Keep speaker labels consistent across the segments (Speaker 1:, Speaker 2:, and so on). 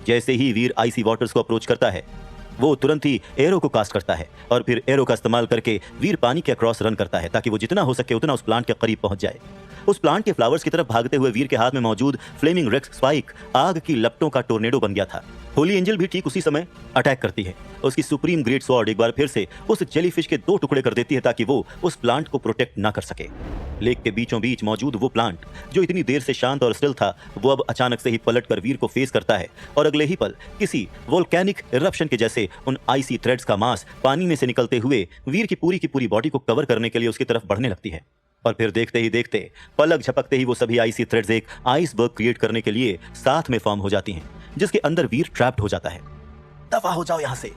Speaker 1: जैसे ही वीर आइसी वाटर्स को अप्रोच करता है, वो तुरंत ही एरो को कास्ट करता है और फिर एरो का इस्तेमाल करके वीर पानी के अक्रॉस रन करता है ताकि वो जितना हो सके उतना उस प्लांट के करीब पहुंच जाए। उस प्लांट के फ्लावर्स की तरफ भागते हुए वीर के हाथ में मौजूद फ्लेमिंग रेक्स स्पाइक आग की लपटों का टोर्नेडो बन गया था। होली एंजल भी ठीक उसी समय अटैक करती है। उसकी सुप्रीम ग्रेट स्वॉर्ड एक बार फिर से उस जेलीफिश के 2 टुकड़े कर देती है ताकि वो उस प्लांट को प्रोटेक्ट ना कर सके। लेक के बीचों बीच मौजूद वो प्लांट जो इतनी देर से शांत और स्टिल था, वो अब अचानक से ही पलट कर वीर को फेस करता है और अगले ही पल किसी वोल्केनिक इरप्शन के जैसे उन आइसी थ्रेड्स का मास पानी में से निकलते हुए वीर की पूरी बॉडी को कवर करने के लिए उसकी तरफ बढ़ने लगती है। और फिर देखते ही देखते, पलक झपकते ही वो सभी आइसी थ्रेड्स एक आइसबर्ग क्रिएट करने के लिए साथ में फॉर्म हो जाती हैं, जिसके अंदर वीर ट्रैप्ड हो जाता है। दफा हो जाओ यहां से।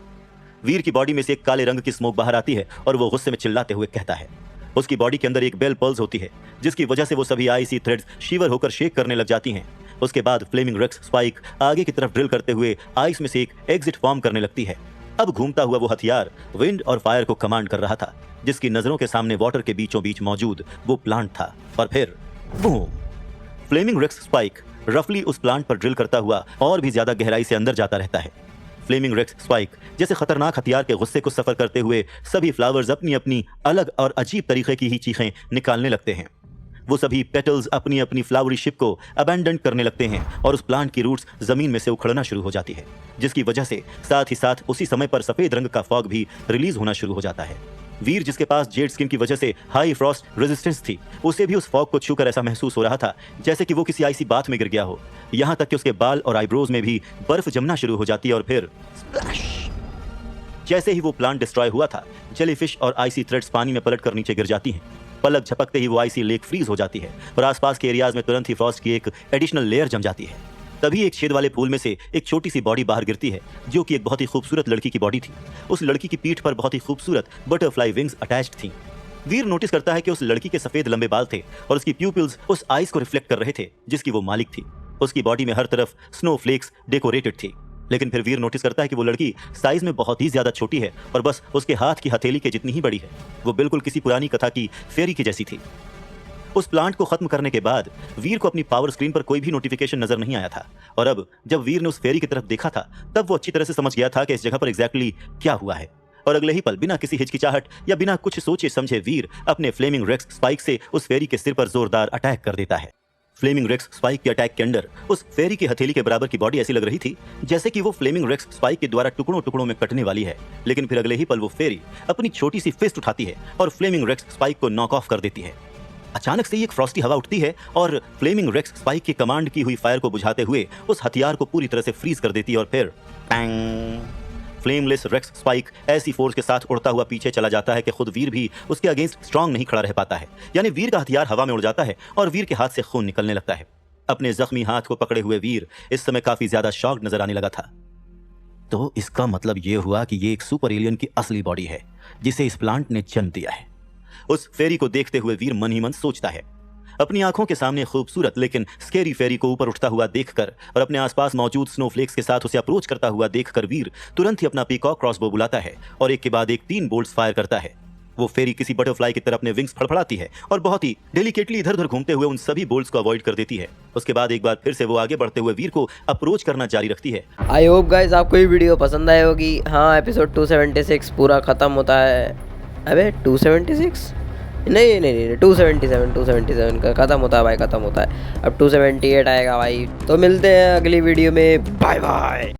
Speaker 1: वीर की बॉडी में से एक काले रंग की स्मोक बाहर आती है और वो गुस्से में चिल्लाते हुए कहता है। उसकी बॉडी के अंदर एक बेल पल्स होती है जिसकी वजह से वो सभी आइसी थ्रेड्स शिवर होकर शेक करने लग जाती हैं। उसके बाद फ्लेमिंग रेक्स स्पाइक आगे की तरफ ड्रिल करते हुए आइस में से एक एग्जिट फॉर्म करने लगती है। अब घूमता हुआ वो हथियार विंड और फायर को कमांड कर रहा था, जिसकी नजरों के सामने वाटर के बीचों बीच मौजूद वो प्लांट था। और फिर बूम, फ्लेमिंग रेक्स स्पाइक रफली उस प्लांट पर ड्रिल करता हुआ और भी ज्यादा गहराई से अंदर जाता रहता है। फ्लेमिंग रेक्स स्पाइक जैसे खतरनाक हथियार के गुस्से को सफर करते हुए सभी फ्लावर्स अपनी अपनी अलग और अजीब तरीके की ही चीखें निकालने लगते हैं। वो सभी पेटल्स अपनी अपनी फ्लावरी शिप को अबैंडन करने लगते हैं और उस प्लांट की रूट्स जमीन में से उखड़ना शुरू हो जाती है, जिसकी वजह से साथ ही साथ उसी समय पर सफेद रंग का फॉग भी रिलीज होना शुरू हो जाता है। वीर, जिसके पास जेड स्किन की वजह से हाई फ्रॉस्ट रेजिस्टेंस थी, उसे भी उस फॉग को छूकर ऐसा महसूस हो रहा था जैसे कि वो किसी आइसी बाथ में गिर गया हो। यहां तक कि उसके बाल और आईब्रोज में भी बर्फ जमना शुरू हो जाती है। और फिर स्प्लैश! जैसे ही वो प्लांट डिस्ट्रॉय हुआ था, जेलीफिश और आइसी थ्रेड्स पानी में पलट कर नीचे गिर जाती हैं। पलक झपकते ही वो आइसी लेक फ्रीज हो जाती है और आसपास के एरियाज में तुरंत ही फ्रॉस्ट की एक एडिशनल लेयर जम जाती है। तभी एक छेद वाले फूल में से एक छोटी सी बॉडी बाहर गिरती है, जो कि एक बहुत ही खूबसूरत लड़की की बॉडी थी। उस लड़की की पीठ पर बहुत ही खूबसूरत बटरफ्लाई विंग्स अटैच्ड थी। वीर नोटिस करता है कि उस लड़की के सफेद लंबे बाल थे और उसकी प्यूपिल्स उस आइस को रिफ्लेक्ट कर रहे थे जिसकी वो मालिक थी। उसकी बॉडी में हर तरफ स्नो फ्लेक्स डेकोरेटेड थी। लेकिन फिर वीर नोटिस करता है कि वो लड़की साइज में बहुत ही ज्यादा छोटी है और बस उसके हाथ की हथेली के जितनी ही बड़ी है। वो बिल्कुल किसी पुरानी कथा की फेरी की जैसी थी। उस प्लांट को खत्म करने के बाद वीर को अपनी पावर स्क्रीन पर कोई भी नोटिफिकेशन नजर नहीं आया था और अब जब वीर ने उस फेरी की तरफ देखा था, तब वो अच्छी तरह से समझ गया था कि इस जगह पर एग्जैक्टली क्या हुआ है। और अगले ही पल, बिना किसी हिचकिचाहट या बिना कुछ सोचे समझे, वीर अपने फ्लेमिंग रेक्स स्पाइक से उस फेरी के सिर पर जोरदार अटैक कर देता है। फ्लेमिंग रेक्स स्पाइक के अटैक के अंदर उस फेरी की हथेली के बराबर की बॉडी ऐसी लग रही थी जैसे कि वो फ्लेमिंग रेक्स स्पाइक के द्वारा टुकड़ों टुकड़ों में कटने वाली है। लेकिन फिर अगले ही पल वो फेरी अपनी छोटी सी फिस्ट उठाती है और फ्लेमिंग रेक्स स्पाइक को नॉक ऑफ कर देती है। अचानक से ही एक फ्रॉस्टी हवा उठती है और फ्लेमिंग रेक्स स्पाइक की कमांड की हुई फायर को बुझाते हुए उस हथियार को पूरी तरह से फ्रीज कर देती है। और फिर पैंग, फ्लेमलेस रेक्स स्पाइक ऐसी फोर्स के साथ उड़ता हुआ पीछे चला जाता है कि खुद वीर भी उसके अगेंस्ट स्ट्रांग नहीं खड़ा रह पाता है। यानी वीर का हथियार हवा में उड़ जाता है और वीर के हाथ से खून निकलने लगता है। अपने जख्मी हाथ को पकड़े हुए वीर इस समय काफी ज्यादा शॉक्ड नजर आने लगा था। तो इसका मतलब यह हुआ कि ये एक सुपर एलियन की असली बॉडी है जिसे इस प्लांट ने जन्म दिया है। उस फेरी को देखते हुए वीर मन ही मन सोचता है। अपनी आंखों के सामने खूबसूरत लेकिन स्केरी फेरी को ऊपर उठता हुआ देखकर और अपने आसपास मौजूद स्नोफ्लेक्स के साथ उसे अप्रोच करता हुआ देखकर वीर तुरंत ही अपना पीकॉक क्रॉसबो बुलाता है और एक के बाद एक 3 बोल्ट्स फायर करता है। वो फेरी किसी बटरफ्लाई की तरह अपने विंग्स फड़फड़ाती है और बहुत ही डेलिकेटली इधर उधर घूमते हुए उन सभी बोल्ट्स को अवॉइड कर देती है। उसके बाद एक बार फिर से वो आगे बढ़ते हुए वीर को अप्रोच करना जारी रखती है।
Speaker 2: आई होप गाइज आपको ये वीडियो पसंद आई होगी। हाँ, एपिसोड 276 पूरा ख़त्म होता है। अबे 276 नहीं 277 का ख़त्म होता है भाई, ख़त्म होता है। अब 278 आएगा भाई। तो मिलते हैं अगली वीडियो में। Bye bye.